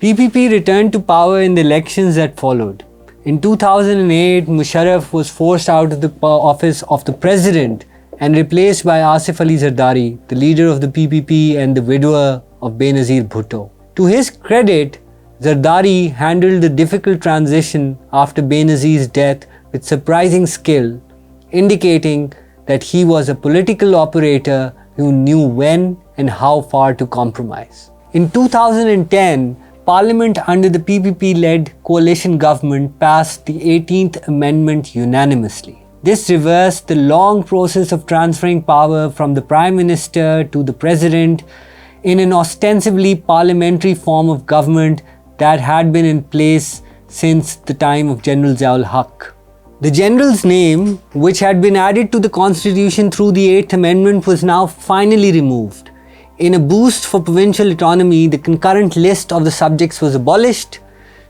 PPP returned to power in the elections that followed. In 2008, Musharraf was forced out of the office of the president and replaced by Asif Ali Zardari, the leader of the PPP and the widower of Benazir Bhutto. To his credit, Zardari handled the difficult transition after Benazir's death with surprising skill, indicating that he was a political operator who knew when and how far to compromise. In 2010, Parliament under the PPP-led coalition government passed the 18th Amendment unanimously. This reversed the long process of transferring power from the Prime Minister to the President in an ostensibly parliamentary form of government that had been in place since the time of General Zia-ul-Haq. The General's name, which had been added to the Constitution through the 8th Amendment, was now finally removed. In a boost for provincial autonomy, the concurrent list of the subjects was abolished.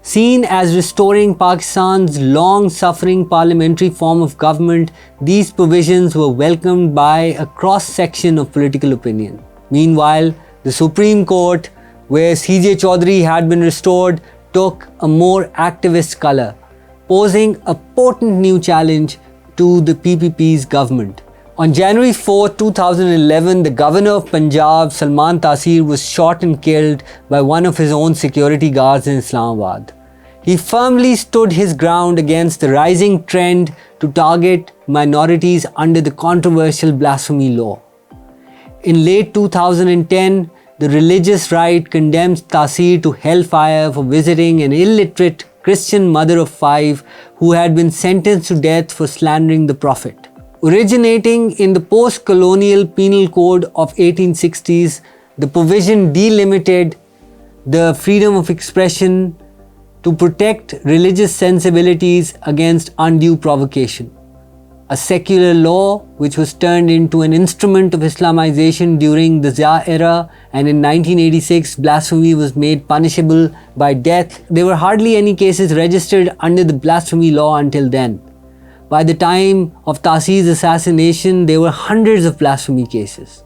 Seen as restoring Pakistan's long-suffering parliamentary form of government, these provisions were welcomed by a cross-section of political opinion. Meanwhile, the Supreme Court, where C.J. Chaudhary had been restored, took a more activist colour, posing a potent new challenge to the PPP's government. On January 4, 2011, the governor of Punjab, Salman Taseer, was shot and killed by one of his own security guards in Islamabad. He firmly stood his ground against the rising trend to target minorities under the controversial blasphemy law. In late 2010, the religious right condemned Taseer to hellfire for visiting an illiterate Christian mother of 5 who had been sentenced to death for slandering the Prophet. Originating in the post-colonial penal code of 1860s, the provision delimited the freedom of expression to protect religious sensibilities against undue provocation. A secular law which was turned into an instrument of Islamization during the Zia era, and in 1986 blasphemy was made punishable by death. There were hardly any cases registered under the blasphemy law until then. By the time of Taseer's assassination, there were hundreds of blasphemy cases.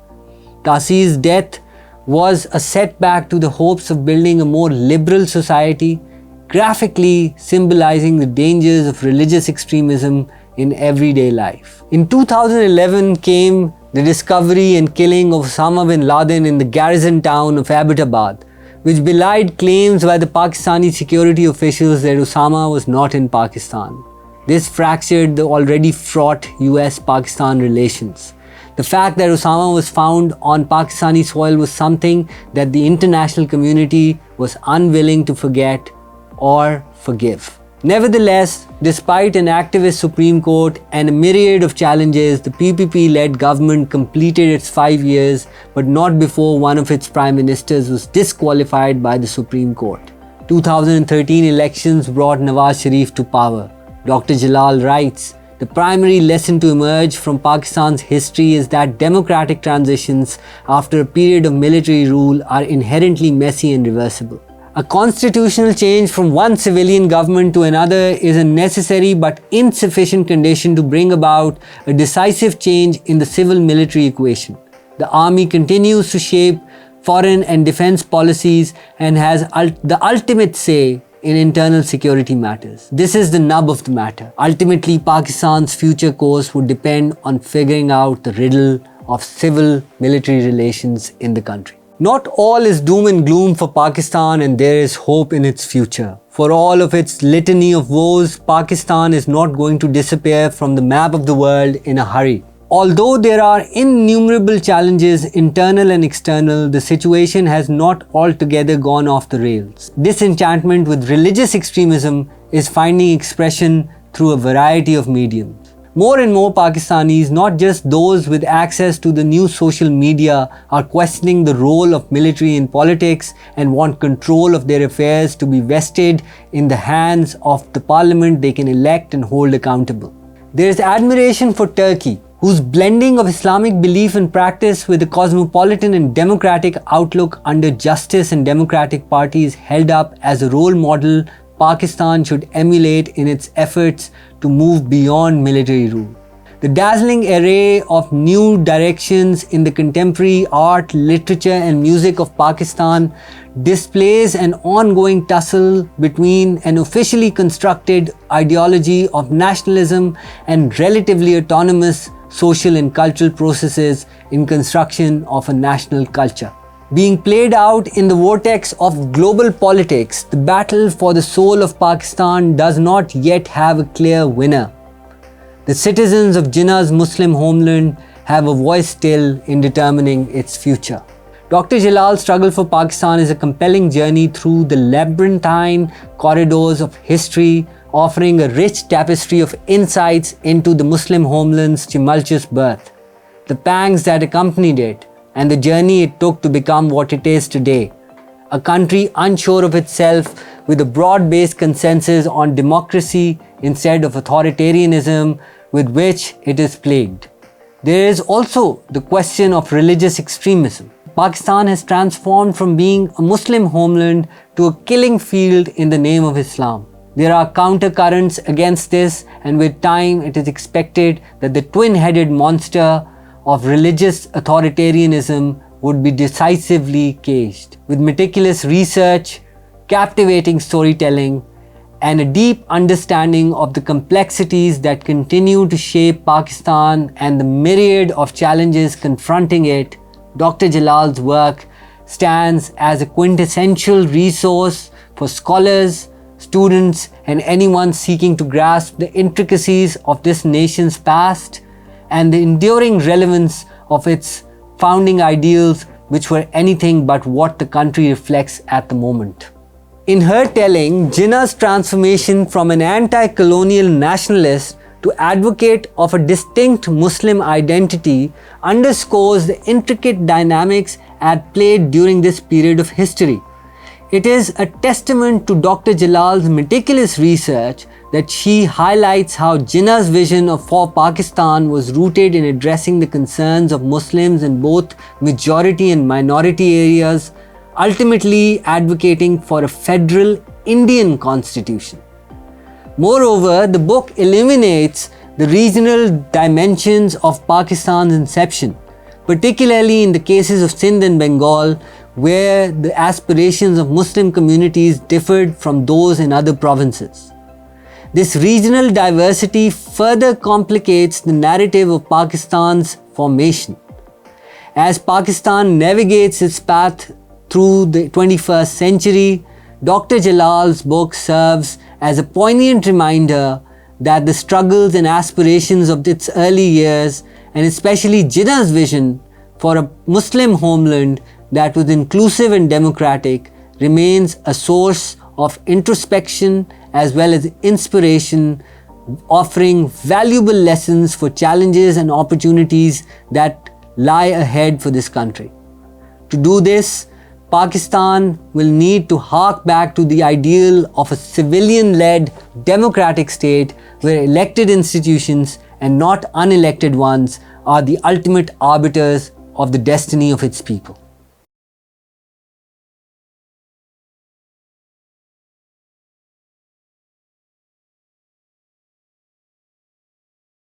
Taseer's death was a setback to the hopes of building a more liberal society, graphically symbolizing the dangers of religious extremism in everyday life. In 2011 came the discovery and killing of Osama bin Laden in the garrison town of Abbottabad, which belied claims by the Pakistani security officials that Osama was not in Pakistan. This fractured the already fraught US-Pakistan relations. The fact that Osama was found on Pakistani soil was something that the international community was unwilling to forget or forgive. Nevertheless, despite an activist Supreme Court and a myriad of challenges, the PPP-led government completed its 5 years, but not before one of its prime ministers was disqualified by the Supreme Court. 2013 elections brought Nawaz Sharif to power. Dr. Jalal writes, "The primary lesson to emerge from Pakistan's history is that democratic transitions after a period of military rule are inherently messy and reversible. A constitutional change from one civilian government to another is a necessary but insufficient condition to bring about a decisive change in the civil-military equation. The army continues to shape foreign and defense policies and has the ultimate say in internal security matters. This is the nub of the matter. Ultimately, Pakistan's future course would depend on figuring out the riddle of civil-military relations in the country." Not all is doom and gloom for Pakistan, and there is hope in its future. For all of its litany of woes, Pakistan is not going to disappear from the map of the world in a hurry. Although there are innumerable challenges, internal and external, the situation has not altogether gone off the rails. Disenchantment with religious extremism is finding expression through a variety of mediums. More and more Pakistanis, not just those with access to the new social media, are questioning the role of military in politics and want control of their affairs to be vested in the hands of the parliament they can elect and hold accountable. There is admiration for Turkey, whose blending of Islamic belief and practice with a cosmopolitan and democratic outlook under justice and democratic parties held up as a role model Pakistan should emulate in its efforts to move beyond military rule. The dazzling array of new directions in the contemporary art, literature and music of Pakistan displays an ongoing tussle between an officially constructed ideology of nationalism and relatively autonomous social and cultural processes in construction of a national culture. Being played out in the vortex of global politics, the battle for the soul of Pakistan does not yet have a clear winner. The citizens of Jinnah's Muslim homeland have a voice still in determining its future. Dr. Jalal's struggle for Pakistan is a compelling journey through the labyrinthine corridors of history, offering a rich tapestry of insights into the Muslim homeland's tumultuous birth, the pangs that accompanied it, and the journey it took to become what it is today. A country unsure of itself, with a broad-based consensus on democracy instead of authoritarianism with which it is plagued. There is also the question of religious extremism. Pakistan has transformed from being a Muslim homeland to a killing field in the name of Islam. There are counter-currents against this, and with time it is expected that the twin-headed monster of religious authoritarianism would be decisively caged. With meticulous research, captivating storytelling, and a deep understanding of the complexities that continue to shape Pakistan and the myriad of challenges confronting it, Dr. Jalal's work stands as a quintessential resource for scholars, students, and anyone seeking to grasp the intricacies of this nation's past and the enduring relevance of its founding ideals, which were anything but what the country reflects at the moment. In her telling, Jinnah's transformation from an anti-colonial nationalist to advocate of a distinct Muslim identity underscores the intricate dynamics at play during this period of history. It is a testament to Dr. Jalal's meticulous research that she highlights how Jinnah's vision for Pakistan was rooted in addressing the concerns of Muslims in both majority and minority areas, ultimately advocating for a federal Indian constitution. Moreover, the book illuminates the regional dimensions of Pakistan's inception, particularly in the cases of Sindh and Bengal, where the aspirations of Muslim communities differed from those in other provinces. This regional diversity further complicates the narrative of Pakistan's formation. As Pakistan navigates its path through the 21st century, Dr. Jalal's book serves as a poignant reminder that the struggles and aspirations of its early years, and especially Jinnah's vision for a Muslim homeland that was inclusive and democratic, remains a source of introspection as well as inspiration, offering valuable lessons for challenges and opportunities that lie ahead for this country. To do this, Pakistan will need to hark back to the ideal of a civilian-led democratic state where elected institutions and not unelected ones are the ultimate arbiters of the destiny of its people.